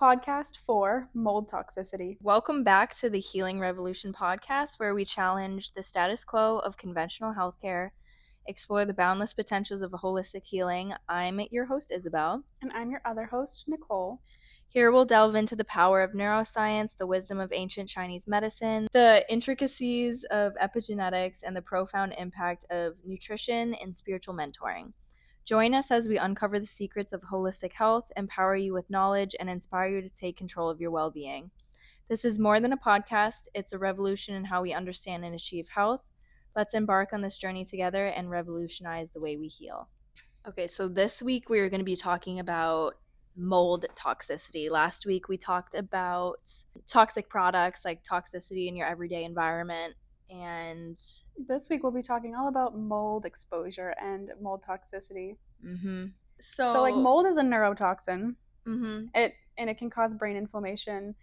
podcast for mold toxicity. Welcome back to the Healing Revolution podcast, where we challenge the status quo of conventional healthcare, explore the boundless potentials of holistic healing. I'm your host, Isabel. And I'm your other host, Nicole. Here we'll delve into the power of neuroscience, the wisdom of ancient Chinese medicine, the intricacies of epigenetics, and the profound impact of nutrition and spiritual mentoring. Join us as we uncover the secrets of holistic health, empower you with knowledge, and inspire you to take control of your well-being. This is more than a podcast, it's a revolution in how we understand and achieve health. Let's embark on this journey together and revolutionize the way we heal. Okay, so this week we're going to be talking about mold toxicity. Last week we talked about toxic products like toxicity in your everyday environment. And this week we'll be talking all about mold exposure and mold toxicity. So like mold is a neurotoxin. It can cause brain inflammation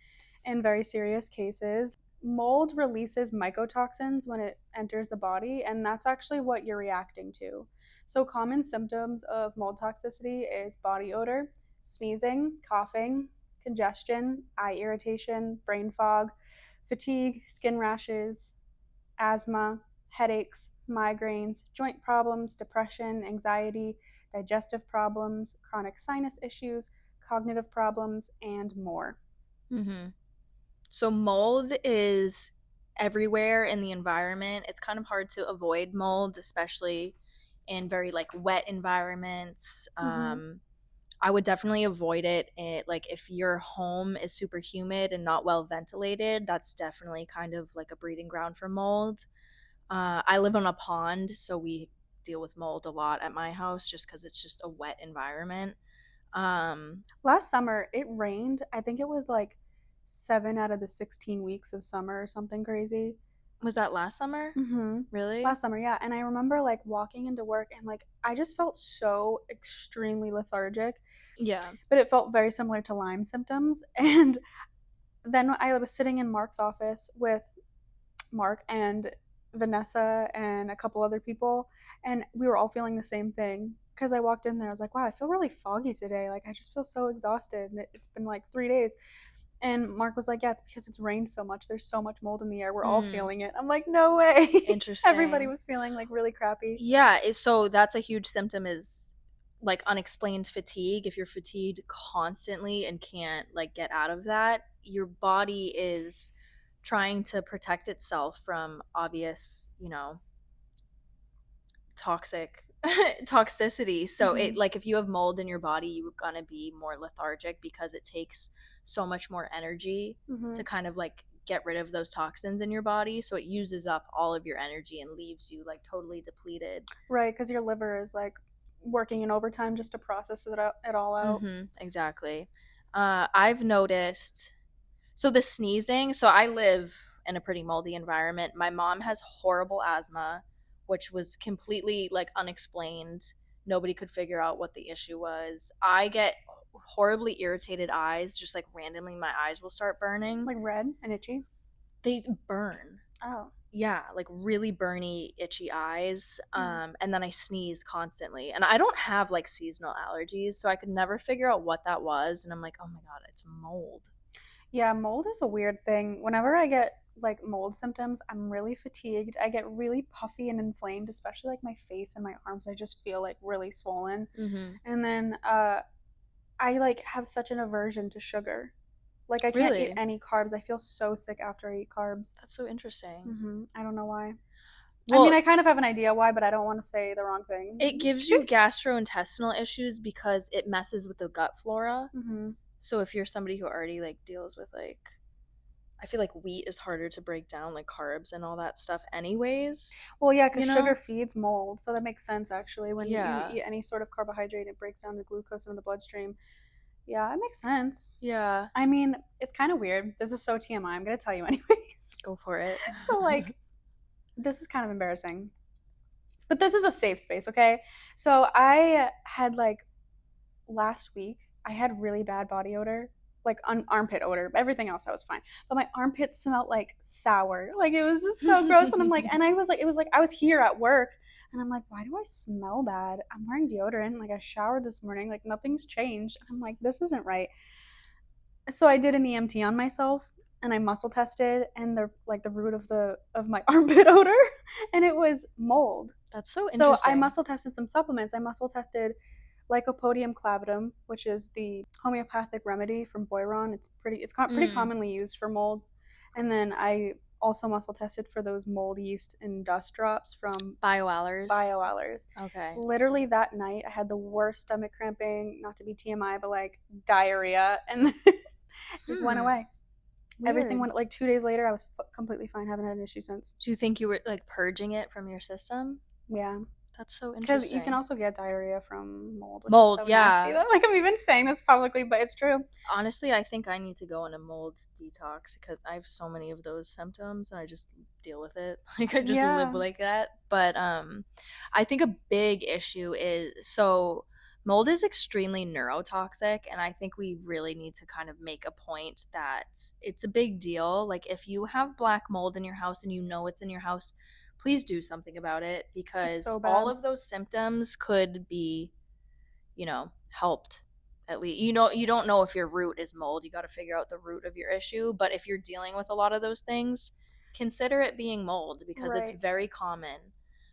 in very serious cases. Mold releases mycotoxins when it enters the body, and that's actually what you're reacting to. So common symptoms of mold toxicity is body odor, sneezing, coughing, congestion, eye irritation, brain fog, fatigue, skin rashes, asthma, headaches, migraines, joint problems, depression, anxiety, digestive problems, chronic sinus issues, cognitive problems, and more. So mold is everywhere in the environment. It's kind of hard to avoid mold, especially in very wet environments. I would definitely avoid it. Like if your home is super humid and not well ventilated, that's definitely kind of like a breeding ground for mold. I live on a pond, so we deal with mold a lot at my house just because it's just a wet environment. Last summer it rained. I think it was like 7 out of the 16 weeks of summer or something crazy. Was that last summer? Really? Last summer, yeah. And I remember walking into work and I just felt so extremely lethargic. Yeah. But it felt very similar to Lyme symptoms. And then I was sitting in Mark's office with Mark and Vanessa and a couple other people, and we were all feeling the same thing. Because I walked in there, I was like, wow, I feel really foggy today. I just feel so exhausted. And it's been 3 days. And Mark was like, yeah, it's because it's rained so much. There's so much mold in the air. We're all feeling it. I'm like, no way. Interesting. Everybody was feeling really crappy. Yeah, so that's a huge symptom is unexplained fatigue. If you're fatigued constantly and can't get out of that, your body is trying to protect itself from obvious, toxicity. So it if you have mold in your body, you're gonna be more lethargic because it takes so much more energy to kind of get rid of those toxins in your body. So it uses up all of your energy and leaves you totally depleted. Right, because your liver is working in overtime just to process it all out. Exactly. I've noticed, so the sneezing, so I live in a pretty moldy environment. My mom has horrible asthma, which was completely unexplained. Nobody could figure out what the issue was. I get horribly irritated eyes, just randomly my eyes will start burning. Red and itchy? They burn. Oh. Yeah, really burny, itchy eyes. And then I sneeze constantly. And I don't have seasonal allergies, so I could never figure out what that was. And I'm like, oh my God, it's mold. Yeah, mold is a weird thing. Whenever I get mold symptoms, I'm really fatigued. I get really puffy and inflamed, especially my face and my arms. I just feel really swollen. And then I have such an aversion to sugar. I can't eat any carbs. I feel so sick after I eat carbs. That's so interesting. I don't know why. Well, I mean, I kind of have an idea why, but I don't want to say the wrong thing. It gives you gastrointestinal issues because it messes with the gut flora. So if you're somebody who already deals with I feel wheat is harder to break down, carbs and all that stuff anyways. Well, yeah, because sugar feeds mold, so that makes sense actually. When you eat any sort of carbohydrate, it breaks down the glucose in the bloodstream. Yeah, it makes sense. Yeah. I mean, it's kind of weird. This is so TMI. I'm going to tell you anyways. Go for it. So, this is kind of embarrassing. But this is a safe space, okay? So, I had, last week, I had really bad body odor. Armpit odor. Everything else, I was fine. But my armpits smelled sour. It was just so gross. And I'm and I was it was I was here at work. And I'm why do I smell bad? I'm wearing deodorant. I showered this morning. Nothing's changed. I'm this isn't right. So I did an EMT on myself, and I muscle tested, and the root of my armpit odor, and it was mold. That's so So I interesting. muscle tested some supplements. I muscle tested Lycopodium clavidum, which is the homeopathic remedy from Boiron. It's pretty commonly used for mold. And then I also muscle tested for those mold yeast and dust drops from BioAllers. Okay. Literally that night, I had the worst stomach cramping, not to be TMI, but like diarrhea, and just went away. Weird. Everything went like 2 days later. I was completely fine. Haven't had an issue since. Do you think you were like purging it from your system? Yeah. That's so interesting. Because you can also get diarrhea from mold. Which mold, is so yeah. Nasty. Like I'm even saying this publicly, but it's true. Honestly, I think I need to go on a mold detox because I have so many of those symptoms and I just deal with it. Like I just live like that. But I think a big issue is mold is extremely neurotoxic, and I think we really need to kind of make a point that it's a big deal. Like if you have black mold in your house and you know it's in your house, please do something about it because so all of those symptoms could be, helped. At least you don't know if your root is mold. You got to figure out the root of your issue, but if you're dealing with a lot of those things, consider it being mold because it's very common.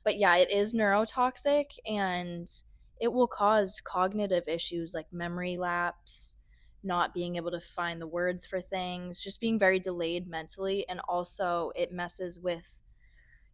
But yeah, it is neurotoxic and it will cause cognitive issues like memory lapse, not being able to find the words for things, just being very delayed mentally, and also it messes with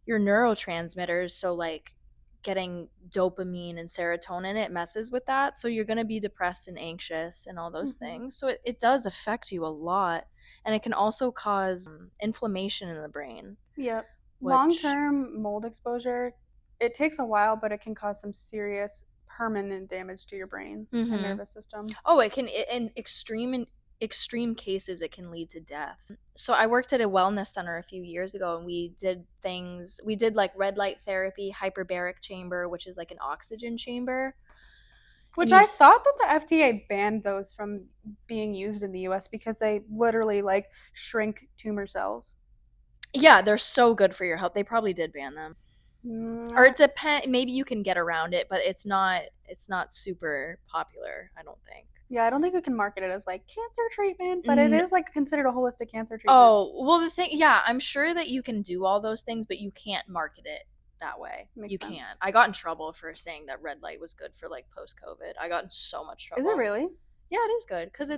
your neurotransmitters, so like getting dopamine and serotonin, it messes with that, so you're going to be depressed and anxious and all those things. So it does affect you a lot, and it can also cause inflammation in the brain. Yep. Long-term mold exposure, it takes a while, but it can cause some serious permanent damage to your brain and nervous system. Oh, it can. In extreme cases, it can lead to death. So I worked at a wellness center a few years ago, and we did like red light therapy, hyperbaric chamber, which is like an oxygen chamber. Which I thought that the FDA banned those from being used in the US because they literally like shrink tumor cells. Yeah, they're so good for your health. They probably did ban them. Or it depends. Maybe you can get around it, but it's not super popular, I don't think. Yeah, I don't think we can market it as like cancer treatment, but it is like considered a holistic cancer treatment. Oh, well, I'm sure that you can do all those things, but you can't market it that way. You can't. I got in trouble for saying that red light was good for like post-COVID. I got in so much trouble. Is it really? Yeah, it is good because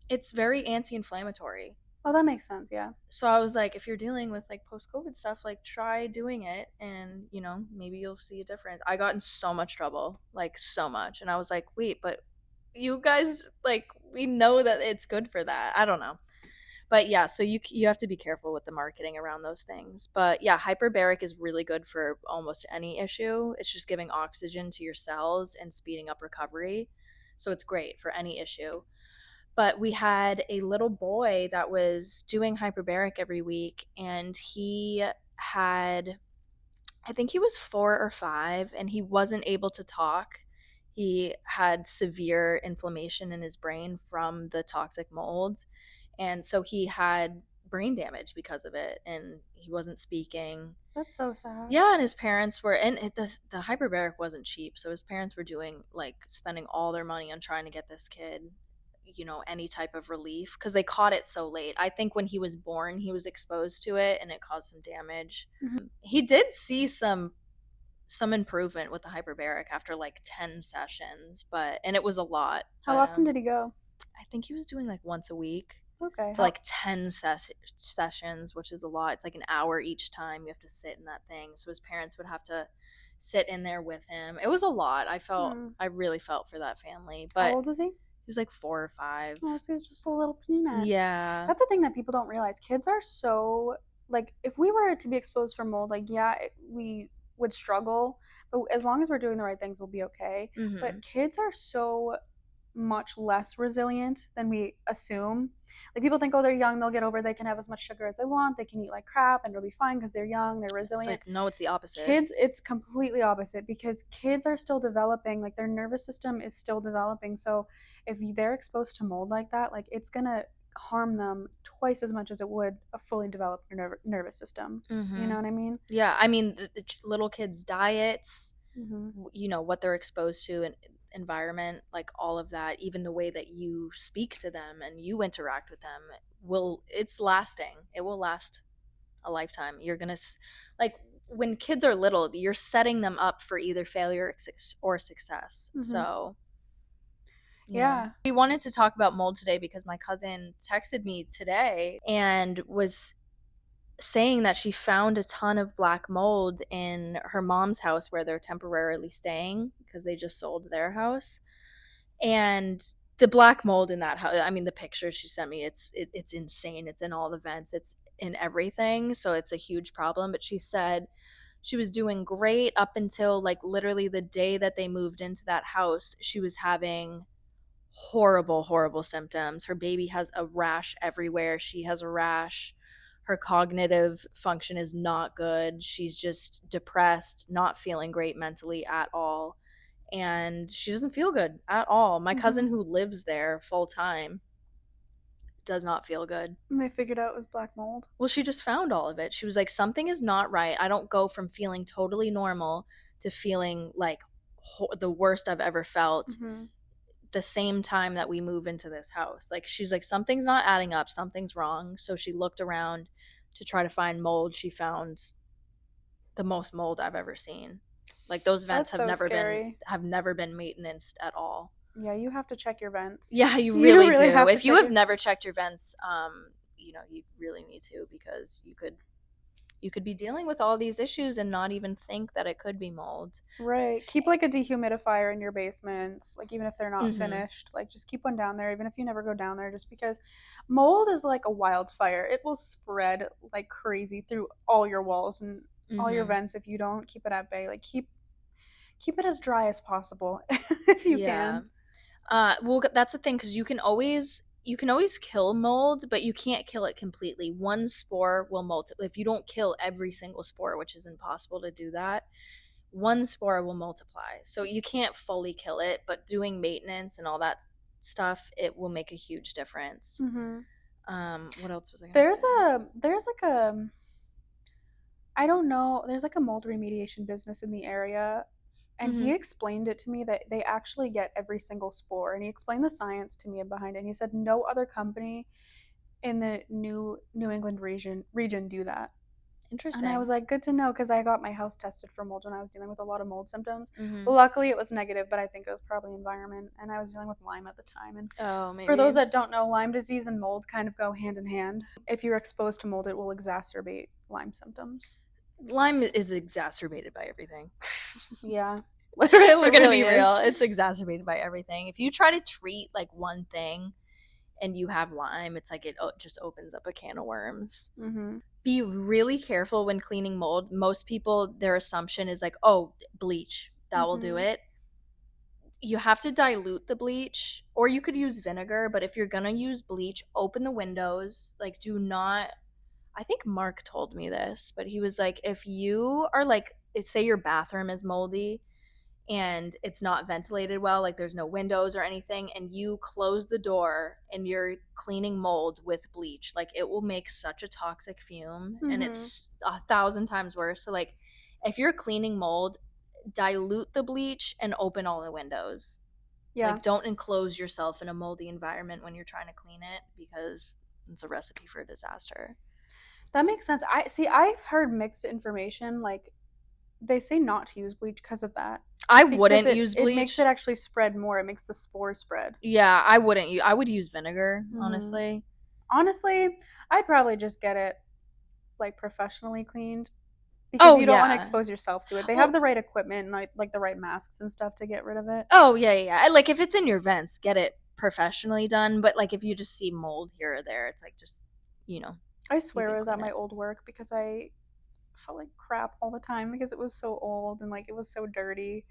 it's very anti-inflammatory. Oh, that makes sense, yeah. So I was like, if you're dealing with like post-COVID stuff, like try doing it and, maybe you'll see a difference. I got in so much trouble, like so much. And I was like, wait, but you guys, like, we know that it's good for that. I don't know. But yeah, so you have to be careful with the marketing around those things. But yeah, hyperbaric is really good for almost any issue. It's just giving oxygen to your cells and speeding up recovery. So it's great for any issue. But we had a little boy that was doing hyperbaric every week, and he had, I think he was 4 or 5, and he wasn't able to talk. He had severe inflammation in his brain from the toxic mold, and so he had brain damage because of it, and he wasn't speaking. That's so sad. Yeah, and his parents were, and the hyperbaric wasn't cheap, so his parents were spending all their money on trying to get this kid any type of relief because they caught it so late. I think when he was born he was exposed to it and it caused some damage. He did see some improvement with the hyperbaric after like 10 sessions, and it was a lot. How often did he go? I think he was doing like once a week. Okay. For like 10 sessions, which is a lot. It's like an hour each time you have to sit in that thing, so his parents would have to sit in there with him. It was a lot. I really felt for that family. But how old was he? He was like 4 or 5. Oh, so he's just a little peanut. Yeah. That's the thing that people don't realize. Kids are so, like, if we were to be exposed for mold, like, yeah, we would struggle. But as long as we're doing the right things, we'll be okay. But kids are so much less resilient than we assume. Like, people think, oh, they're young, they'll get over, they can have as much sugar as they want, they can eat like crap, and it'll be fine because they're young, they're resilient. It's like, no, it's the opposite. Kids, it's completely opposite because kids are still developing, like their nervous system is still developing. So if they're exposed to mold like that, like it's gonna harm them twice as much as it would a fully developed nervous system. You know what I mean? Yeah, I mean the little kids' diets, what they're exposed to, and environment, like all of that, even the way that you speak to them and you interact with them, it's lasting. It will last a lifetime. You're gonna like when kids are little, you're setting them up for either failure or success. Mm-hmm. So yeah. We wanted to talk about mold today because my cousin texted me today and was saying that she found a ton of black mold in her mom's house where they're temporarily staying because they just sold their house. And the black mold in that house, I mean, the pictures she sent me, it's insane. It's in all the vents, it's in everything. So it's a huge problem. But she said she was doing great up until like literally the day that they moved into that house. She was having horrible symptoms. Her baby has a rash everywhere. She has a rash. Her cognitive function is not good. She's just depressed, not feeling great mentally at all. And she doesn't feel good at all. My cousin who lives there full time does not feel good. And they figured out it was black mold. Well, she just found all of it. She was like, something is not right. I don't go from feeling totally normal to feeling like the worst I've ever felt the same time that we move into this house. Like, she's like, something's not adding up, something's wrong. So she looked around to try to find mold. She found the most mold I've ever seen. Like, those vents have never been maintenanced at all. Yeah, you have to check your vents. Yeah, you really do. If you have never checked your vents, you really need to, because you could be dealing with all these issues and not even think that it could be mold. Right. Keep like a dehumidifier in your basements, like even if they're not finished, like just keep one down there, even if you never go down there, just because mold is like a wildfire. It will spread like crazy through all your walls and all your vents if you don't keep it at bay. Like keep it as dry as possible if you can. Well, that's the thing, because you can always kill mold, but you can't kill it completely. One spore will multiply. If you don't kill every single spore, which is impossible to do that, one spore will multiply. So you can't fully kill it, but doing maintenance and all that stuff, it will make a huge difference. What else was I gonna say? There's like a, I don't know, there's like a mold remediation business in the area. And he explained it to me that they actually get every single spore. And he explained the science to me behind it. And he said no other company in the New England region do that. Interesting. And I was like, good to know, because I got my house tested for mold when I was dealing with a lot of mold symptoms. But luckily it was negative, but I think it was probably environment. And I was dealing with Lyme at the time. And for those that don't know, Lyme disease and mold kind of go hand in hand. If you're exposed to mold, it will exacerbate Lyme symptoms. Lyme is exacerbated by everything. Yeah. We're gonna be real. It's exacerbated by everything. If you try to treat like one thing and you have Lyme, it's like it just opens up a can of worms. Be really careful when cleaning mold. Most people, their assumption is like, oh, bleach, that will do it. You have to dilute the bleach, or you could use vinegar, but if you're gonna use bleach, open the windows. Like, do not, I think Mark told me this, but he was like, if you are like, say your bathroom is moldy and it's not ventilated well, like there's no windows or anything, and you close the door and you're cleaning mold with bleach, like it will make such a toxic fume and it's 1,000 times worse. So like, if you're cleaning mold, dilute the bleach and open all the windows. Like, don't enclose yourself in a moldy environment when you're trying to clean it, because it's a recipe for a disaster. That makes sense. I've heard mixed information. Like, they say not to use bleach because of that. I wouldn't use bleach. It makes it actually spread more. It makes the spores spread. Yeah, I wouldn't. I would use vinegar, honestly. Honestly, I'd probably just get it like professionally cleaned, because you don't want to expose yourself to it. They have the right equipment and like the right masks and stuff to get rid of it. Oh yeah. Like, if it's in your vents, get it professionally done. But like, if you just see mold here or there, it's like, just I swear it was at my old work, because I felt like crap all the time because it was so old and like it was so dirty.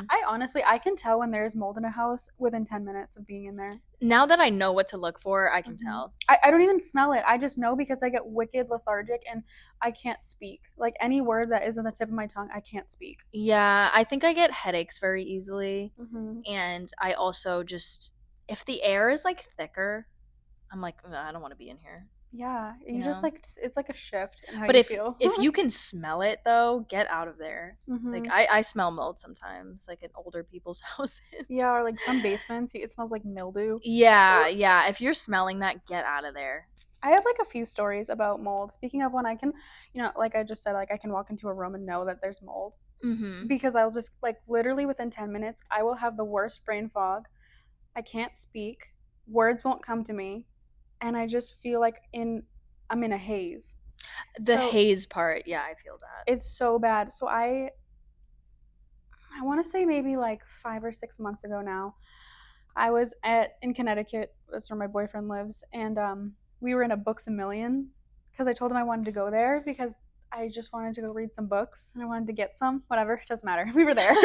I can tell when there's mold in a house within 10 minutes of being in there. Now that I know what to look for, I can tell. I don't even smell it. I just know, because I get wicked lethargic and I can't speak. Like, any word that is on the tip of my tongue, I can't speak. Yeah, I think I get headaches very easily. And I also just, if the air is like thicker, I'm like, I don't want to be in here. Yeah, you just like it's like a shift in how But you feel. if you can smell it though, get out of there. Like I smell mold sometimes, like in older people's houses. Yeah, or like some basements, it smells like mildew. Yeah. If you're smelling that, get out of there. I have like a few stories about mold. Speaking of one, I can, like I just said, like I can walk into a room and know that there's mold. Because I'll just like literally within 10 minutes, I will have the worst brain fog. I can't speak. Words won't come to me. And I just feel like I'm in a haze. The haze part, yeah, I feel that. It's so bad. So I want to say maybe like 5 or 6 months ago now, I was in Connecticut. That's where my boyfriend lives, and we were in a Books a Million because I told him I wanted to go there because I just wanted to go read some books and I wanted to get some. Whatever, it doesn't matter. We were there.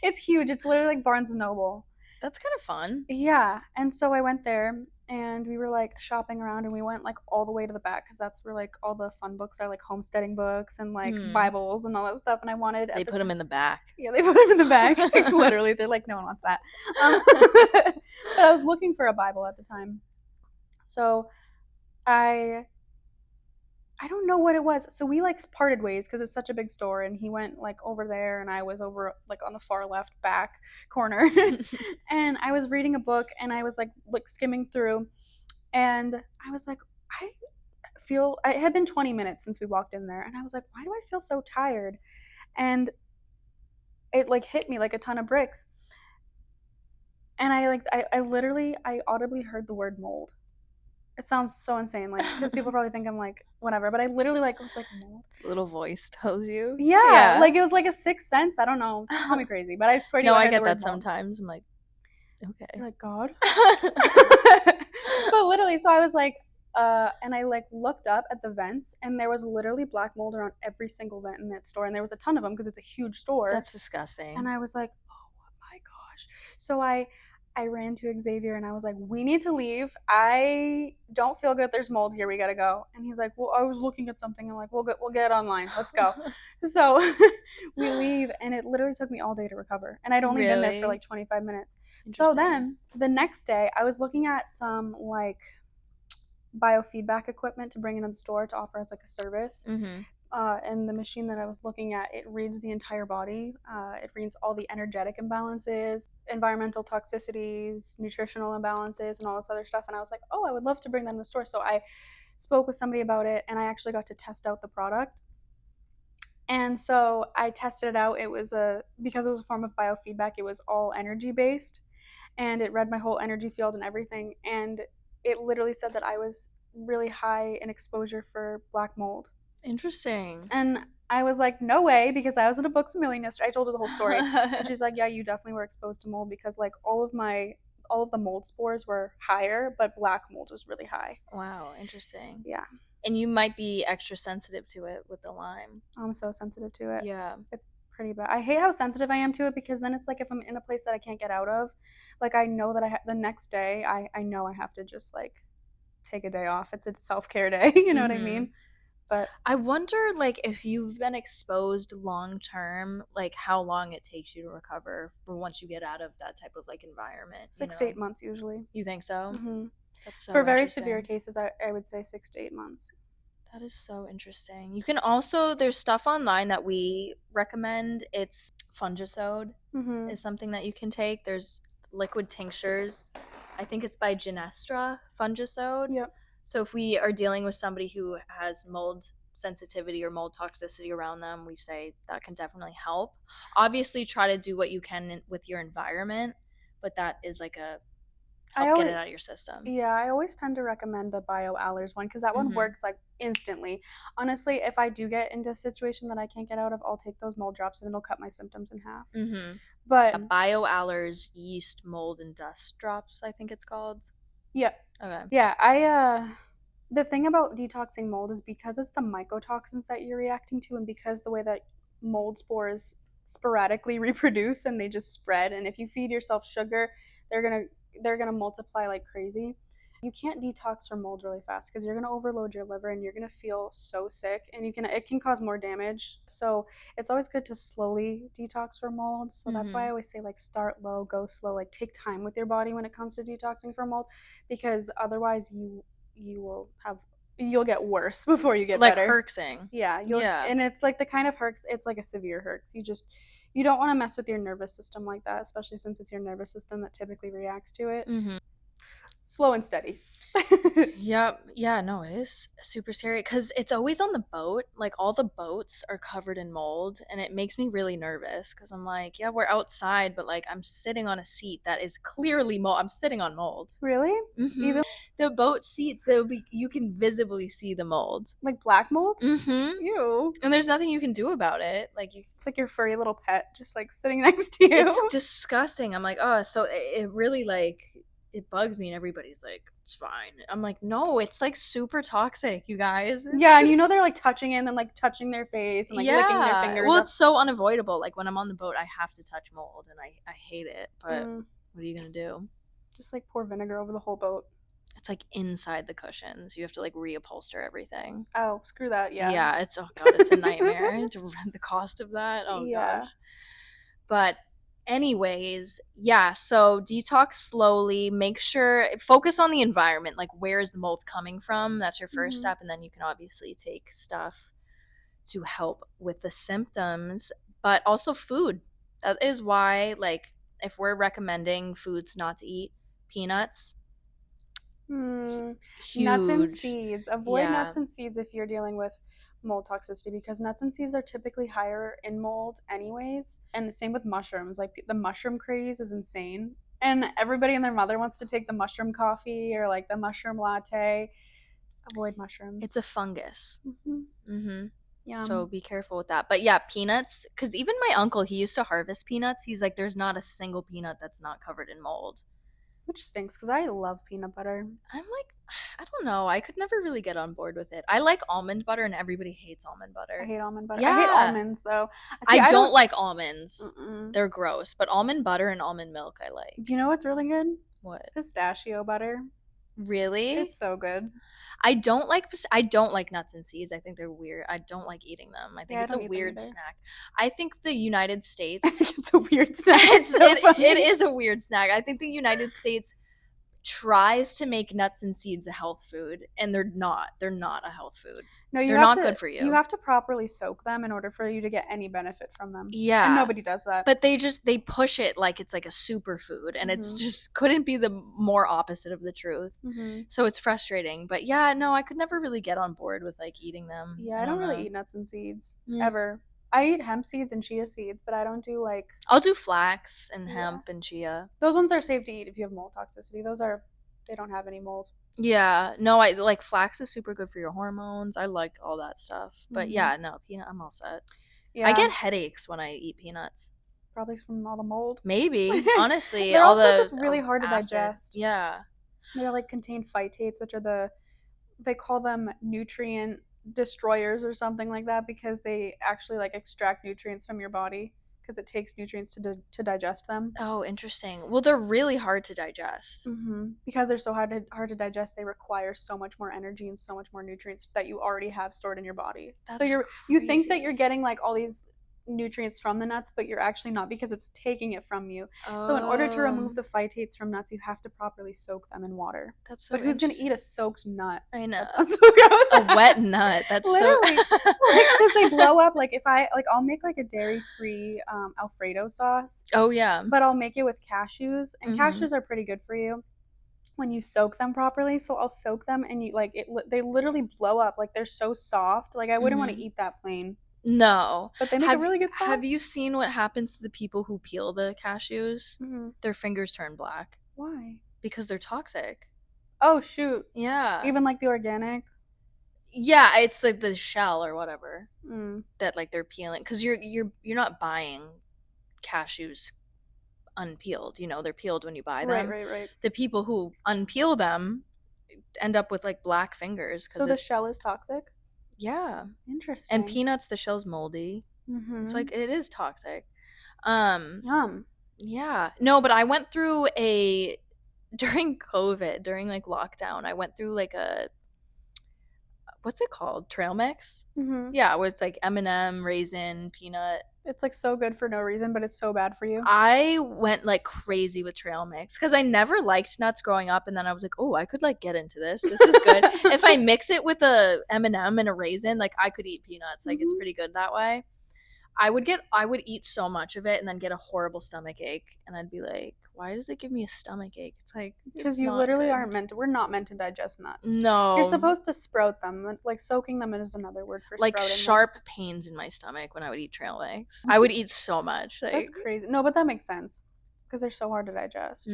It's huge. It's literally like Barnes and Noble. That's kind of fun. Yeah, and so I went there and we were like shopping around and we went like all the way to the back because that's where like all the fun books are, like homesteading books and like Bibles and all that stuff. And I wanted they put them in the back. Yeah, they put them in the back. Literally, they're like, no one wants that. But I was looking for a Bible at the time, so I don't know what it was. So we like parted ways because it's such a big store, and he went like over there, and I was over like on the far left back corner, and I was reading a book, and I was like skimming through, and I was like, it had been 20 minutes since we walked in there, and I was like, why do I feel so tired? And it like hit me like a ton of bricks, and I audibly heard the word mold. It sounds so insane, like, because people probably think I'm like whatever, but I literally like was like mold. Little voice tells you. Yeah, like it was like a sixth sense. I don't know. Call me crazy, but I swear to you, no, I get that sometimes. I'm like, okay, you're like God. But literally, so I was like, and I like looked up at the vents, and there was literally black mold around every single vent in that store, and there was a ton of them because it's a huge store. That's disgusting. And I was like, oh my gosh. So I ran to Xavier and I was like, we need to leave. I don't feel good. There's mold here. We gotta go. And he's like, well, I was looking at something. I'm like, we'll get it online. Let's go. So we leave, and it literally took me all day to recover. And I'd only been there for like 25 minutes. So then the next day, I was looking at some like biofeedback equipment to bring into the store to offer as like a service. And the machine that I was looking at, it reads the entire body. It reads all the energetic imbalances, environmental toxicities, nutritional imbalances, and all this other stuff. And I was like, oh, I would love to bring that in the store. So I spoke with somebody about it, and I actually got to test out the product. And so I tested it out. Because it was a form of biofeedback, it was all energy based, and it read my whole energy field and everything. And it literally said that I was really high in exposure for black mold. Interesting. And I was like, no way, because I was in a Books a Million yesterday. I told her the whole story. And she's like, yeah, you definitely were exposed to mold because like all of the mold spores were higher, but black mold was really high. Wow, interesting. Yeah. And you might be extra sensitive to it with the Lyme. I'm so sensitive to it. Yeah. It's pretty bad. I hate how sensitive I am to it because then it's like if I'm in a place that I can't get out of, like I know that the next day I know I have to just like take a day off. It's a self-care day. You know what I mean? But I wonder, like, if you've been exposed long term, like how long it takes you to recover for once you get out of that type of like environment. 6 to 8 months usually. You think so? That's so for very severe cases, I would say 6 to 8 months. That is so interesting. You can also, there's stuff online that we recommend. It's Fungisode is something that you can take. There's liquid tinctures. I think it's by Genestra, Fungisode. Yep. So if we are dealing with somebody who has mold sensitivity or mold toxicity around them, we say that can definitely help. Obviously, try to do what you can with your environment, but that is like a get it out of your system. Yeah, I always tend to recommend the BioAllers one because that one works like instantly. Honestly, if I do get into a situation that I can't get out of, I'll take those mold drops and it'll cut my symptoms in half. But BioAllers yeast mold and dust drops, I think it's called. Yeah. Okay. Yeah, the thing about detoxing mold is because it's the mycotoxins that you're reacting to, and because the way that mold spores sporadically reproduce and they just spread, and if you feed yourself sugar, they're gonna multiply like crazy. You can't detox from mold really fast because you're gonna overload your liver and you're gonna feel so sick, and it can cause more damage. So it's always good to slowly detox from mold. So that's why I always say like start low, go slow, like take time with your body when it comes to detoxing from mold, because otherwise you'll get worse before you get like better. herxing. Yeah, and it's like the kind of herx. It's like a severe herx. You don't want to mess with your nervous system like that, especially since it's your nervous system that typically reacts to it. Mm-hmm. Slow and steady. Yep. Yeah, no, it is super scary because it's always on the boat. Like all the boats are covered in mold, and it makes me really nervous because I'm like, yeah, we're outside, but like I'm sitting on a seat that is clearly mold. I'm sitting on mold. Really? Mm-hmm. Even the boat seats, you can visibly see the mold. like black mold? Mm-hmm. Ew. And there's nothing you can do about it. Like it's like your furry little pet just like sitting next to you. It's disgusting. I'm like, oh, so it really like it bugs me, and everybody's like, it's fine. I'm like, no, it's like super toxic, you guys. Yeah, and they're like touching it and then like touching their face and like licking their fingers. Well, it's so unavoidable. Like when I'm on the boat, I have to touch mold, and I hate it. But what are you gonna do? Just like pour vinegar over the whole boat. It's like inside the cushions. You have to like reupholster everything. Oh, screw that. Yeah. Yeah, it's a nightmare to rent the cost of that. Oh gosh. But anyways, yeah, so detox slowly, focus on the environment, like where is the mold coming from? That's your first step, and then you can obviously take stuff to help with the symptoms, but also food. That is why, like, if we're recommending foods not to eat, peanuts, huge. Nuts and seeds. Avoid nuts and seeds if you're dealing with mold toxicity, because nuts and seeds are typically higher in mold anyways. And the same with mushrooms. Like the mushroom craze is insane, and everybody and their mother wants to take the mushroom coffee or like the mushroom latte. Avoid mushrooms. It's a fungus. So be careful with that. But yeah, peanuts, because even my uncle, he used to harvest peanuts. He's like, there's not a single peanut that's not covered in mold. Which stinks, because I love peanut butter. I'm like, I don't know. I could never really get on board with it. I like almond butter, and everybody hates almond butter. I hate almond butter. Yeah. I hate almonds, though. I don't like almonds. They're gross. But almond butter and almond milk I like. Do you know what's really good? What? Pistachio butter. Really? It's so good. I don't like nuts and seeds. I think they're weird. I don't like eating them. I think it's a weird snack. I think the United States. I think it's a weird snack. It is a weird snack. I think the United States tries to make nuts and seeds a health food, and they're not. They're not a health food. No, they're not good for you. You have to properly soak them in order for you to get any benefit from them. Yeah. And nobody does that. But they push it like it's like a superfood, and it's just couldn't be the more opposite of the truth. So it's frustrating. But yeah, no, I could never really get on board with like eating them. Yeah, I don't really eat nuts and seeds ever. I eat hemp seeds and chia seeds, but I don't do like... I'll do flax and hemp and chia. Those ones are safe to eat if you have mold toxicity. They don't have any mold. Yeah, no, I like flax is super good for your hormones. I like all that stuff. But yeah, no, peanut, I'm all set. Yeah. I get headaches when I eat peanuts. Probably from all the mold. Maybe, honestly. They're also just really hard to digest. Yeah. They like contain phytates, which are they call them nutrient destroyers or something like that, because they actually like extract nutrients from your body, because it takes nutrients to digest them. Oh, interesting. Well, they're really hard to digest. Because they're so hard to digest, they require so much more energy and so much more nutrients that you already have stored in your body. That's so you think that you're getting like all these nutrients from the nuts, but you're actually not, because it's taking it from you. So in order to remove the phytates from nuts, you have to properly soak them in water. That's so. But who's gonna eat a soaked nut? I know. That's so gross. A wet nut. That's literally so... like, because they blow up. Like if I'll make like a dairy-free Alfredo sauce. Oh yeah. But I'll make it with cashews, and cashews are pretty good for you when you soak them properly. So I'll soak them, and they literally blow up. Like they're so soft. Like I wouldn't want to eat that plain. No. But they make a really good sauce. Have you seen what happens to the people who peel the cashews? Their fingers turn black. Why? Because they're toxic. Oh, shoot. Yeah. Even like the organic? Yeah, it's like the shell or whatever that like they're peeling. Because you're not buying cashews unpeeled. You know, they're peeled when you buy them. Right. The people who unpeel them end up with like black fingers. So the shell is toxic? Yeah. Interesting. And peanuts, the shell's moldy. It's like, it is toxic. Yum. Yeah. No, but I went through during COVID, during like lockdown, I went through like what's it called? Trail mix? Yeah, where it's like M&M, raisin, peanut. It's like so good for no reason, but it's so bad for you. I went like crazy with trail mix because I never liked nuts growing up, and then I was like, oh, I could like get into this. This is good. If I mix it with a M&M and a raisin, like I could eat peanuts. Like it's pretty good that way. I would eat so much of it and then get a horrible stomach ache, and I'd be like, why does it give me a stomach ache? It's like, because it's you not literally good. aren't meant to. We're not meant to digest nuts. No, you're supposed to sprout them. Like soaking them is another word for like sprouting sharp pains in my stomach when I would eat trail mix. I would eat so much. Like, that's crazy. No, but that makes sense because they're so hard to digest.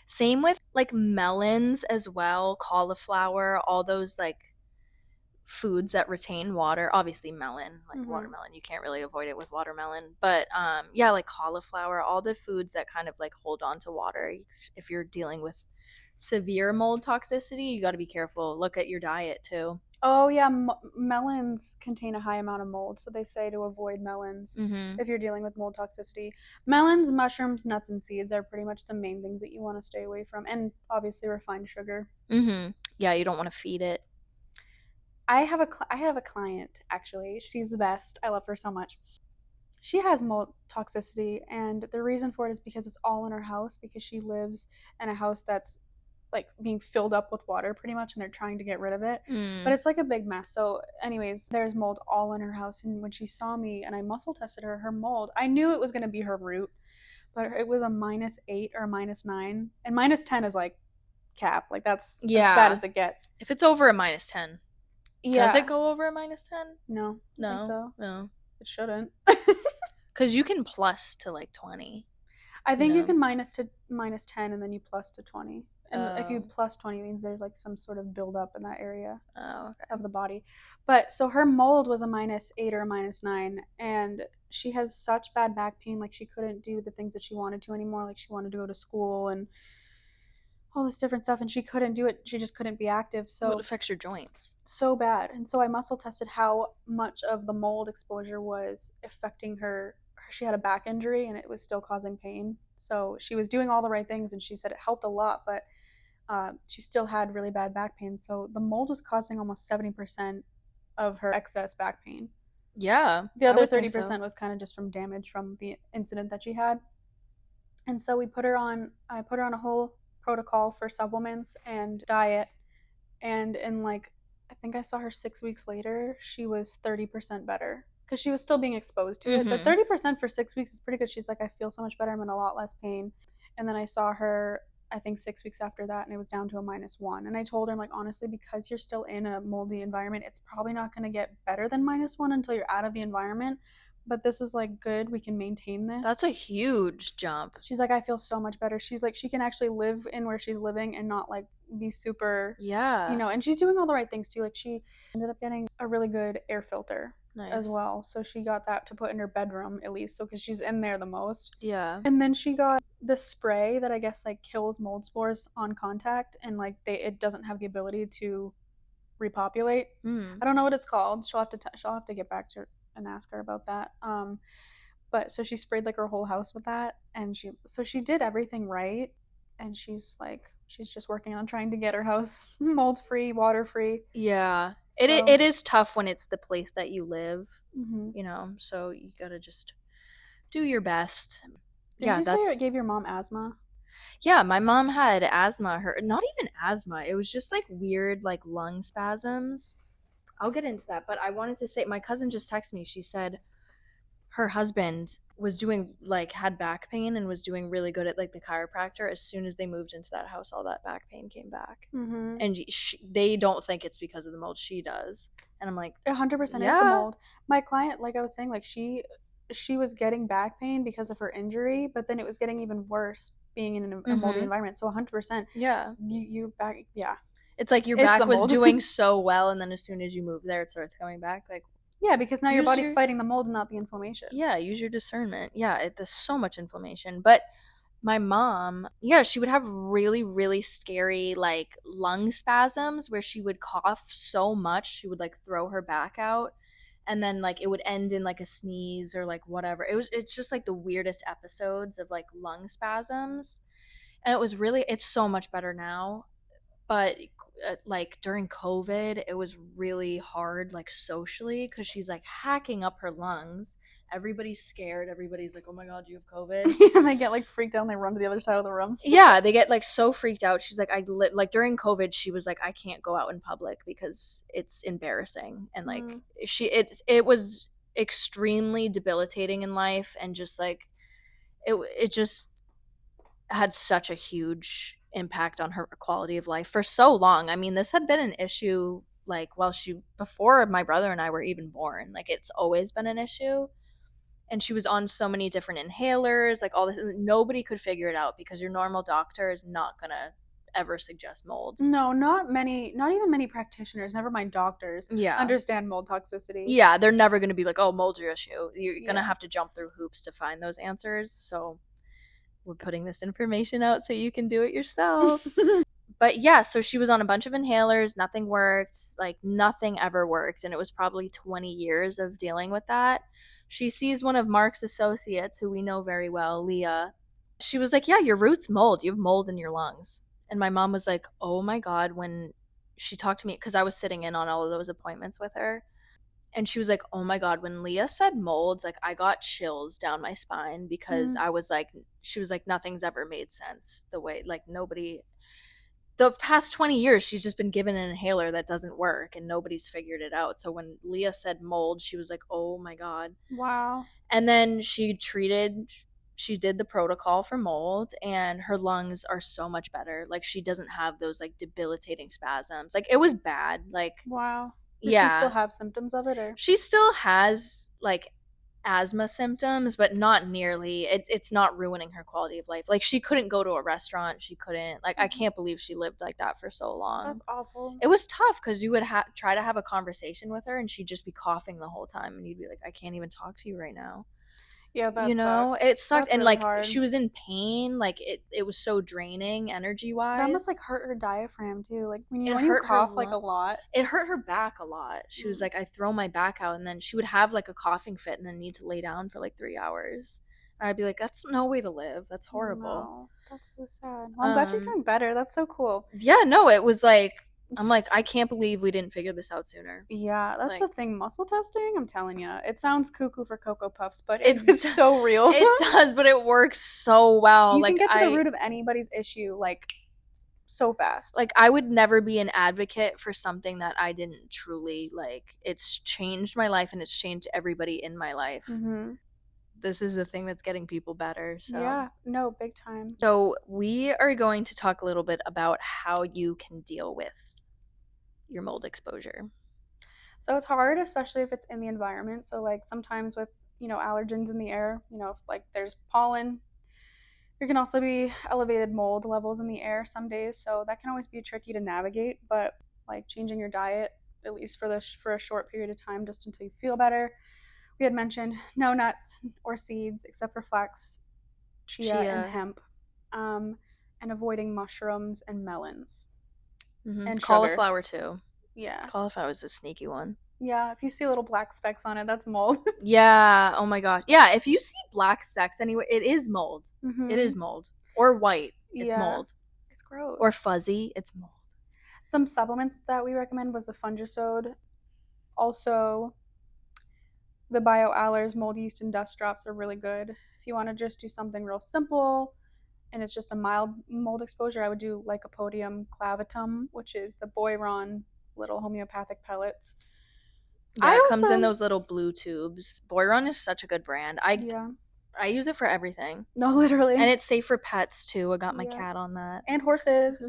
Same with like melons as well, cauliflower, all those like foods that retain water. Obviously melon, like watermelon, you can't really avoid it with watermelon. But yeah, like cauliflower, all the foods that kind of like hold on to water. If you're dealing with severe mold toxicity, you got to be careful. Look at your diet too. Oh yeah, melons contain a high amount of mold, so they say to avoid melons if you're dealing with mold toxicity. Melons, mushrooms, nuts, and seeds are pretty much the main things that you want to stay away from, and obviously refined sugar. Yeah, you don't want to feed it. I have a client actually. She's the best. I love her so much. She has mold toxicity, and the reason for it is because it's all in her house because she lives in a house that's like being filled up with water pretty much, and they're trying to get rid of it. But it's like a big mess. So anyways, there's mold all in her house, and when she saw me and I muscle tested her mold, I knew it was going to be her root, but it was a -8 or a -9, and -10 is like cap. Like that's as bad as it gets. If it's over a -10, does it go over a -10? No, I think so. No, it shouldn't. Because you can plus to like 20. I think you can minus to -10 and then you plus to 20. And if you plus 20 means there's like some sort of buildup in that area of the body. But so her mold was a -8 or a -9, and she has such bad back pain, like she couldn't do the things that she wanted to anymore. Like she wanted to go to school and all this different stuff, and she couldn't do it. She just couldn't be active. So it affects your joints so bad. And so I muscle tested how much of the mold exposure was affecting her. She had a back injury and it was still causing pain. So she was doing all the right things, and she said it helped a lot, but she still had really bad back pain. So the mold was causing almost 70% of her excess back pain. Yeah. The other 30% was kind of just from damage from the incident that she had. And so I put her on a whole protocol for supplements and diet. And in like, I think I saw her 6 weeks later, she was 30% better because she was still being exposed to it. But 30% for 6 weeks is pretty good. She's like, I feel so much better. I'm in a lot less pain. And then I saw her, I think 6 weeks after that, and it was down to a -1. And I told her, I'm like, honestly, because you're still in a moldy environment, it's probably not going to get better than -1 until you're out of the environment. But this is like good. We can maintain this. That's a huge jump. She's like, I feel so much better. She's like, she can actually live in where she's living and not like be super, and she's doing all the right things too. Like she ended up getting a really good air filter as well. So she got that to put in her bedroom at least. So because she's in there the most. Yeah. And then she got the spray that I guess like kills mold spores on contact, and like it doesn't have the ability to repopulate. I don't know what it's called. She'll have to get back to her and ask her about that. But so she sprayed like her whole house with that, and she did everything right, and she's just working on trying to get her house mold free, water free. Yeah. So. It is tough when it's the place that you live, so you gotta just do your best. Did you say it gave your mom asthma? Yeah, my mom had asthma. Not even asthma. It was just like weird like lung spasms. I'll get into that, but I wanted to say my cousin just texted me. She said her husband was doing like had back pain and was doing really good at like the chiropractor. As soon as they moved into that house, all that back pain came back. And they don't think it's because of the mold. She does, and I'm like 100% is the mold. My client, like I was saying, like she was getting back pain because of her injury, but then it was getting even worse being in a moldy environment. So 100%. Yeah. You back. Yeah. It's like your back was doing so well, and then as soon as you move there, it starts coming back. Like, yeah, because now your body's fighting the mold and not the inflammation. Yeah, use your discernment. Yeah, there's so much inflammation. But my mom, she would have really, really scary like lung spasms where she would cough so much she would like throw her back out, and then like it would end in like a sneeze or like whatever. It's just like the weirdest episodes of like lung spasms, and it's so much better now. But like during COVID, it was really hard, like socially, because she's like hacking up her lungs. Everybody's scared. Everybody's like, "Oh my god, you have COVID." Yeah, they get like freaked out and they run to the other side of the room. Yeah, they get like so freaked out. She's like, like during COVID, she was like, I can't go out in public because it's embarrassing, and like it was extremely debilitating in life, and just like it just had such a huge impact on her quality of life for so long. I mean, this had been an issue like before my brother and I were even born. Like it's always been an issue. And she was on so many different inhalers, like all this. Nobody could figure it out because your normal doctor is not going to ever suggest mold. No, not even many practitioners, never mind doctors, understand mold toxicity. Yeah, they're never going to be like, oh, mold's your issue. You're going to have to jump through hoops to find those answers. So we're putting this information out so you can do it yourself. But yeah, so she was on a bunch of inhalers, nothing worked, like nothing ever worked, and it was probably 20 years of dealing with that. She sees one of Mark's associates, who we know very well, Leah. She was like, yeah, your root's mold. You have mold in your lungs. And my mom was like, oh my god, when she talked to me, because I was sitting in on all of those appointments with her, and she was like, oh my god, when Leah said mold, like I got chills down my spine, because I was like, she was like, nothing's ever made sense the way, like nobody, the past 20 years she's just been given an inhaler that doesn't work and nobody's figured it out. So when Leah said mold, she was like, oh my god. Wow. And then she did the protocol for mold, and her lungs are so much better. Like she doesn't have those like debilitating spasms. Like it was bad. Like wow. Does she still have symptoms of it, or? She still has like asthma symptoms, but not nearly. It's not ruining her quality of life. Like she couldn't go to a restaurant. She couldn't, like, I can't believe she lived like that for so long. That's awful. It was tough because you would try to have a conversation with her and she'd just be coughing the whole time, and you'd be like, I can't even talk to you right now. Yeah, that sucks. It sucked. That's and really like hard. She was in pain. Like it was so draining energy wise. That must like hurt her diaphragm too. Like when you cough like a lot. It hurt her back a lot. She was like, I throw my back out, and then she would have like a coughing fit and then need to lay down for like 3 hours. And I'd be like, that's no way to live. That's horrible. No, that's so sad. Well, I'm glad she's doing better. That's so cool. Yeah, no, it was like, I'm like, I can't believe we didn't figure this out sooner. Yeah, that's the thing. Muscle testing, I'm telling you, it sounds cuckoo for Cocoa Puffs, but it's so real. It does, but it works so well. You can get to the root of anybody's issue, like, so fast. Like, I would never be an advocate for something that I didn't truly, like, it's changed my life and it's changed everybody in my life. Mm-hmm. This is the thing that's getting people better. So. Yeah, no, big time. So we are going to talk a little bit about how you can deal with your mold exposure. So it's hard, especially if it's in the environment. So like sometimes with, allergens in the air, if like there's pollen, there can also be elevated mold levels in the air some days. So that can always be tricky to navigate, but like changing your diet, at least for a short period of time, just until you feel better. We had mentioned no nuts or seeds except for flax, chia. And hemp, and avoiding mushrooms and melons. Mm-hmm. And cauliflower too. Yeah. Cauliflower is a sneaky one. Yeah, if you see little black specks on it, that's mold. Yeah, oh my gosh. Yeah, if you see black specks anywhere, it is mold. Mm-hmm. It is mold. Or white, it's mold. It's gross. Or fuzzy, it's mold. Some supplements that we recommend was the Fungisode. Also, the BioAllers mold yeast and dust drops are really good. If you want to just do something real simple, and it's just a mild mold exposure, I would do Lycopodium clavatum, which is the Boiron little homeopathic pellets. Yeah, it comes in those little blue tubes. Boiron is such a good brand. I use it for everything. No, literally. And it's safe for pets too. I got my cat on that. And horses.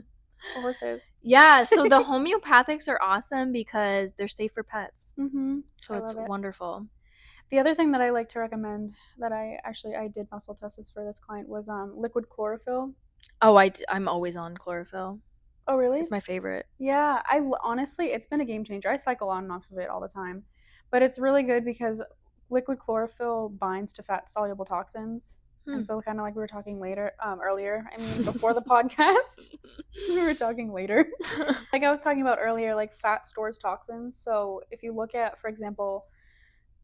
Yeah, so the homeopathics are awesome because they're safe for pets. Mm-hmm. So it's wonderful. The other thing that I like to recommend that I did muscle tests for this client was liquid chlorophyll. Oh, I'm always on chlorophyll. Oh, really? It's my favorite. Yeah, honestly, it's been a game changer. I cycle on and off of it all the time. But it's really good because liquid chlorophyll binds to fat-soluble toxins. And so kind of like we were talking earlier, before the podcast, we were talking later. Like I was talking about earlier, like fat stores toxins. So if you look at, for example,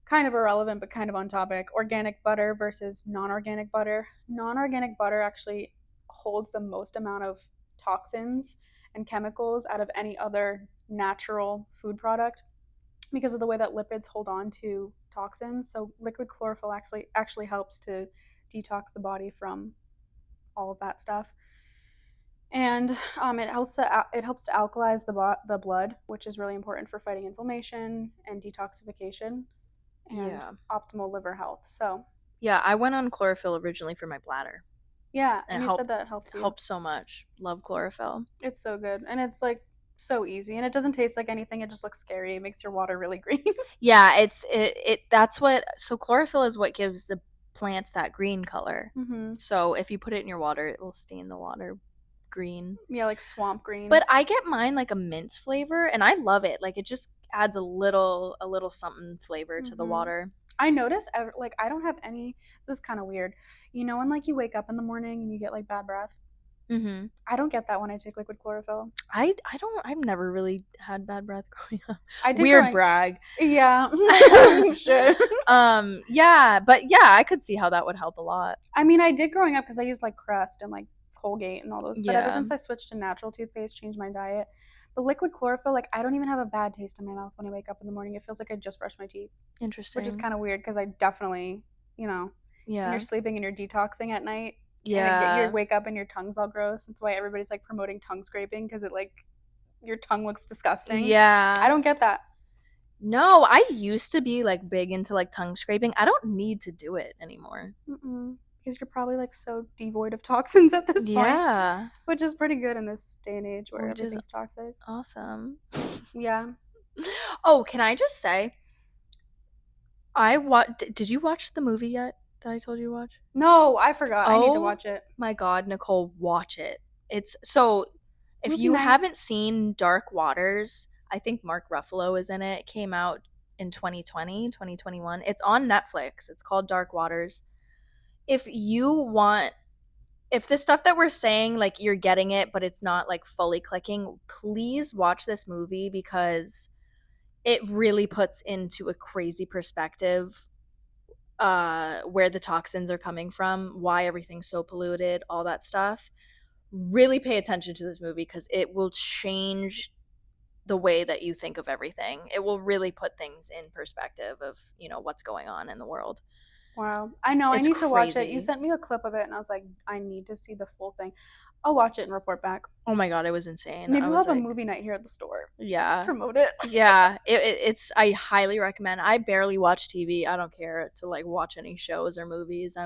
kind of irrelevant but kind of on topic, organic butter versus non-organic butter. Non-organic butter actually holds the most amount of toxins and chemicals out of any other natural food product because of the way that lipids hold on to toxins. So liquid chlorophyll actually helps to detox the body from all of that stuff. And it helps to alkalize the blood, which is really important for fighting inflammation and detoxification and optimal liver health. So yeah, I went on chlorophyll originally for my bladder. Yeah, and you said that it helped you. Helped so much. Love chlorophyll. It's so good, and it's like so easy, and it doesn't taste like anything. It just looks scary. It makes your water really green. Yeah, that's what. So chlorophyll is what gives the plants that green color. Mm-hmm. So if you put it in your water, it will stain the water green. Yeah, like swamp green. But I get mine like a mint flavor, and I love it. Like it just adds a little something flavor to the water. I notice like I don't have any. This is kind of weird. You know when like you wake up in the morning and you get like bad breath. Mm-hmm. I don't get that when I take liquid chlorophyll. I don't. I've never really had bad breath growing up. I did weird brag. Yeah. Sure. Yeah, but yeah, I could see how that would help a lot. I mean, I did growing up because I used like Crest and like Colgate and all those. But ever since I switched to natural toothpaste, changed my diet, the liquid chlorophyll, like I don't even have a bad taste in my mouth when I wake up in the morning. It feels like I just brushed my teeth. Interesting. Which is kind of weird because I definitely, when you're sleeping and you're detoxing at night, you wake up and your tongue's all gross. That's why everybody's like promoting tongue scraping because it like your tongue looks disgusting. Yeah. I don't get that. No, I used to be like big into like tongue scraping. I don't need to do it anymore. Because you're probably like so devoid of toxins at this point. Yeah. Which is pretty good in this day and age where everything's toxic. Awesome. Yeah. Oh, can I just say, did you watch the movie yet that I told you to watch? No, I forgot. I need to watch it. My God, Nicole, watch it. It's so, if you haven't seen Dark Waters, I think Mark Ruffalo is in it. It came out in 2020, 2021. It's on Netflix. It's called Dark Waters. If the stuff that we're saying, like you're getting it, but it's not like fully clicking, please watch this movie because it really puts into a crazy perspective where the toxins are coming from, why everything's so polluted, all that stuff. Really pay attention to this movie because it will change the way that you think of everything. It will really put things in perspective of, what's going on in the world. Wow. I know. I need to watch it. You sent me a clip of it and I was like, I need to see the full thing. I'll watch it and report back. Oh my God, it was insane. Maybe we'll have a movie night here at the store. Yeah. Promote it. Yeah. It's I highly recommend. I barely watch TV. I don't care to like watch any shows or movies.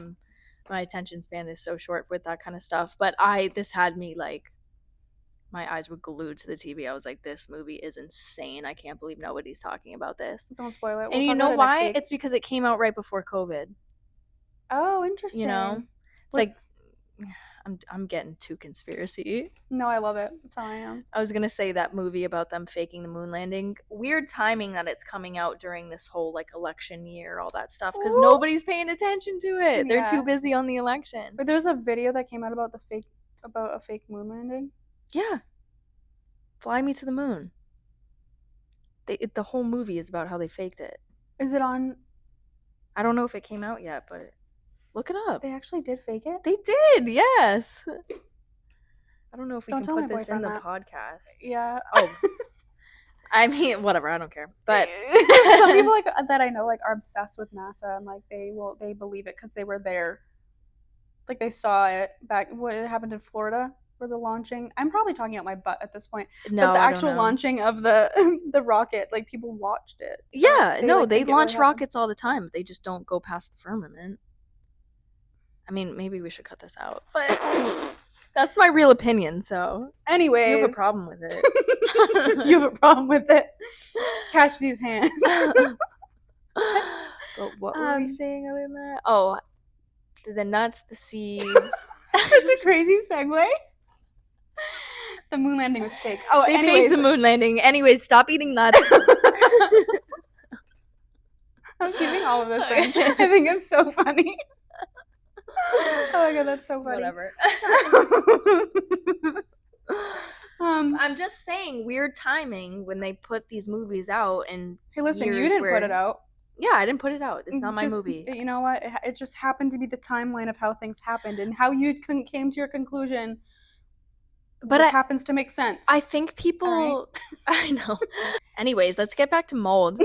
My attention span is so short with that kind of stuff. But this had me like, my eyes were glued to the TV. I was like, this movie is insane. I can't believe nobody's talking about this. Don't spoil it. And you know why? It's because it came out right before COVID. Oh, interesting. It's like, I'm getting too conspiracy. No, I love it. That's how I am. I was going to say that movie about them faking the moon landing. Weird timing that it's coming out during this whole like election year, all that stuff, because nobody's paying attention to it. They're too busy on the election. But there's a video that came out about a fake moon landing. Yeah. Fly Me to the Moon. The whole movie is about how they faked it. Is it on? I don't know if it came out yet, but look it up. They actually did fake it? They did, yes. I don't know if we can put this in the podcast. Yeah. Oh. I mean, whatever, I don't care. But some people like that I know like are obsessed with NASA and like they believe it because they were there. Like they saw it back what happened in Florida for the launching. I'm probably talking out my butt at this point. No, but the actual launching of the rocket, like people watched it. So yeah, they launch rockets all the time. They just don't go past the firmament. I mean, maybe we should cut this out. But that's my real opinion, so. Anyways. You have a problem with it. You have a problem with it. Catch these hands. But what were we saying other than that? Oh, the nuts, the seeds. Such a crazy segue. The moon landing was fake. Oh, they faked the moon landing. Anyways, stop eating nuts. I'm keeping all of this in. I think it's so funny. Oh my God, that's so funny. Whatever. I'm just saying, weird timing when they put these movies out and. Hey, listen, you didn't put it out. Yeah, I didn't put it out. It's not my movie. You know what? It just happened to be the timeline of how things happened and how you came to your conclusion But it happens to make sense. I think people... Right? I know. Anyways, let's get back to mold.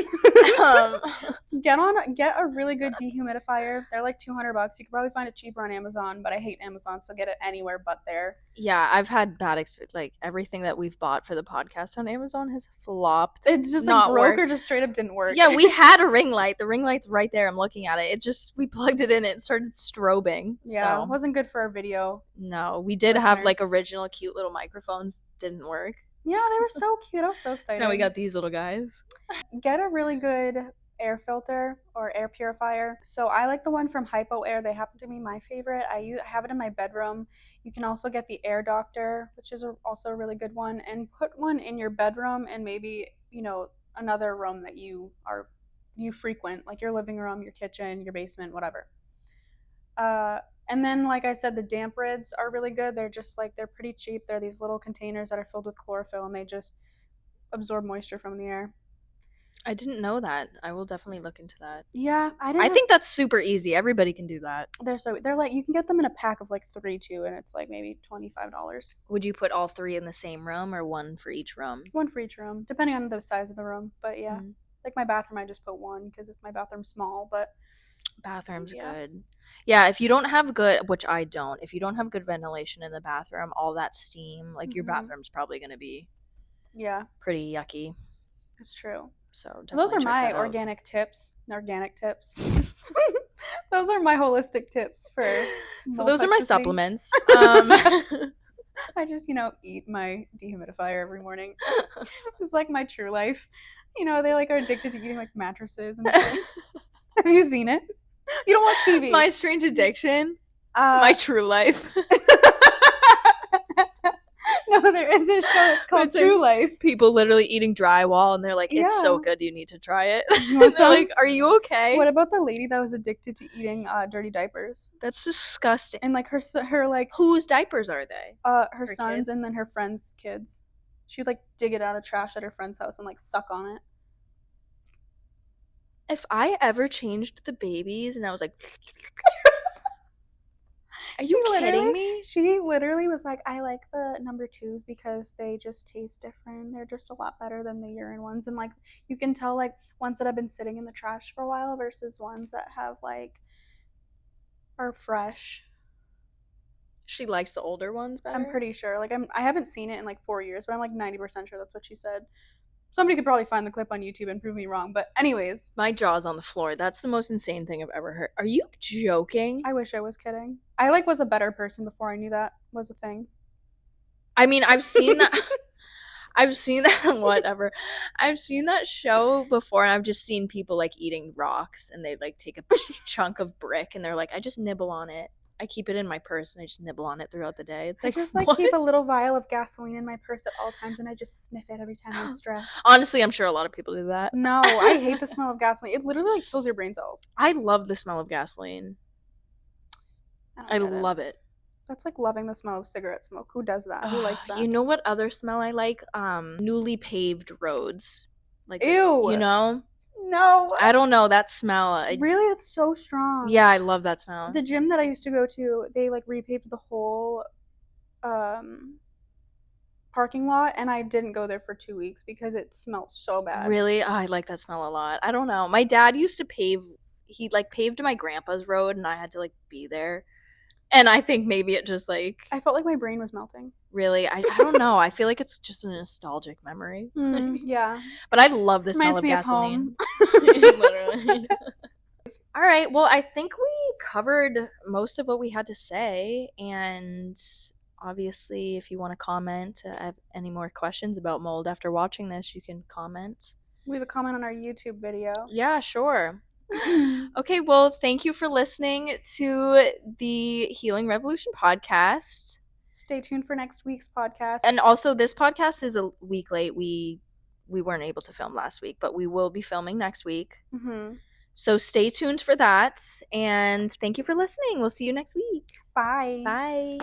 Get a really good dehumidifier. They're like $200. You could probably find it cheaper on Amazon, but I hate Amazon, so get it anywhere but there. Yeah, I've had bad experience. Like, everything that we've bought for the podcast on Amazon has flopped. It just like broke or just straight up didn't work. Yeah, we had a ring light. The ring light's right there. I'm looking at it. We plugged it in, it started strobing. Yeah, it wasn't good for our video. No, we did have like original cute little microphones. Didn't work. Yeah, they were so cute. I was so excited. So now we got these little guys. Get a really good air filter or air purifier. So I like the one from Hypo Air. They happen to be my favorite. I have it in my bedroom. You can also get the Air Doctor, which is also a really good one, and put one in your bedroom and maybe, another room that you frequent, like your living room, your kitchen, your basement, whatever. And then, like I said, the damp rids are really good. They're just they're pretty cheap. They're these little containers that are filled with chlorophyll, and they just absorb moisture from the air. I didn't know that. I will definitely look into that. Yeah, I think that's super easy. Everybody can do that. They're like, you can get them in a pack of like 3 too, and it's like maybe $25. Would you put all 3 in the same room or one for each room? One for each room, depending on the size of the room. But yeah, like my bathroom, I just put one because my bathroom's small. But bathroom's good. Yeah, if you don't have good, which I don't, if you don't have good ventilation in the bathroom, all that steam, like your bathroom's probably going to be pretty yucky. It's true. So those are my organic tips. Those are my holistic tips for So those are my supplements. I just, eat my dehumidifier every morning. It's like my true life. They like are addicted to eating like mattresses and stuff. Have you seen it? You don't watch TV. My Strange Addiction. My True Life. No, there is a show that's called True Life. People literally eating drywall, and they're like, it's so good, you need to try it. And they're like, are you okay? What about the lady that was addicted to eating dirty diapers? That's disgusting. And like her like... Whose diapers are they? Her son's kids? And then her friend's kids. She would like dig it out of the trash at her friend's house and like suck on it. If I ever changed the babies and I was like... Are you kidding me? She literally was like, I like the number 2s because they just taste different. They're just a lot better than the urine ones. And like, you can tell like ones that have been sitting in the trash for a while versus ones that have like, are fresh. She likes the older ones better? I'm pretty sure. Like, I haven't seen it in like 4 years, but I'm like 90% sure that's what she said. Somebody could probably find the clip on YouTube and prove me wrong, but anyways. My jaw's on the floor. That's the most insane thing I've ever heard. Are you joking? I wish I was kidding. I like was a better person before I knew that was a thing. I mean, I've seen that. Whatever. I've seen that show before, and I've just seen people like eating rocks, and they like take a chunk of brick, and they're like, I just nibble on it. I keep it in my purse and I just nibble on it throughout the day. It's like, I just like keep a little vial of gasoline in my purse at all times, and I just sniff it every time I'm stressed. Honestly, I'm sure a lot of people do that. No, I hate the smell of gasoline. It literally like kills your brain cells. I love the smell of gasoline. I love it. That's like loving the smell of cigarette smoke. Who does that? Who likes that? You know what other smell I like? Newly paved roads. Like, ew. No. I don't know, that smell. Really? It's so strong. Yeah, I love that smell. The gym that I used to go to, they like repaved the whole parking lot, and I didn't go there for 2 weeks because it smelled so bad. Really? Oh, I like that smell a lot. I don't know. My dad used to he like paved my grandpa's road, and I had to like be there. And I think maybe it just like... I felt like my brain was melting. Really? I don't know. I feel like it's just a nostalgic memory. Yeah. But I love the smell of gasoline. Literally. All right. Well, I think we covered most of what we had to say. And obviously, if you want to comment, have any more questions about mold after watching this, you can comment. Leave a comment on our YouTube video. Yeah, sure. Okay, well, thank you for listening to the Healing Revolution podcast. Stay tuned for next week's podcast. And also, this podcast is a week late. We weren't able to film last week, but we will be filming next week. So stay tuned for that. And thank you for listening. We'll see you next week. Bye. Bye.